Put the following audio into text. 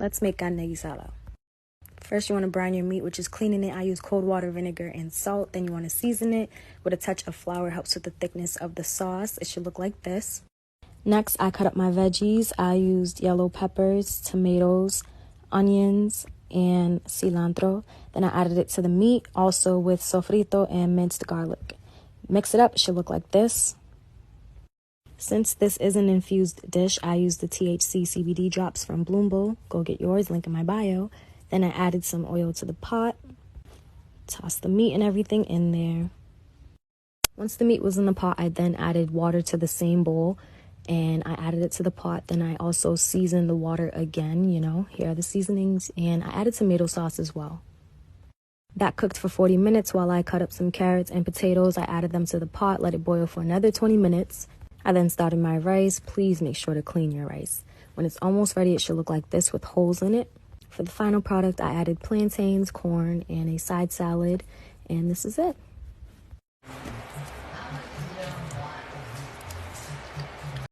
Let's make carne guisada. First, you want to brine your meat, which is cleaning it. I use cold water, vinegar, and salt. Then you want to season it with a touch of flour. It helps with the thickness of the sauce. It should look like this. Next, I cut up my veggies. I used yellow peppers, tomatoes, onions, and cilantro. Then I added it to the meat, also with sofrito and minced garlic. Mix it up. It should look like this. Since this is an infused dish, I used the THC CBD drops from Bloomble. Go get yours, link in my bio. Then I added some oil to the pot. Toss the meat and everything in there. Once the meat was in the pot, I then added water to the same bowl. And I added it to the pot. Then I also seasoned the water again, here are the seasonings. And I added tomato sauce as well. That cooked for 40 minutes while I cut up some carrots and potatoes. I added them to the pot, let it boil for another 20 minutes. I then started my rice. Please make sure to clean your rice. When it's almost ready, it should look like this with holes in it. For the final product, I added plantains, corn, and a side salad. And this is it.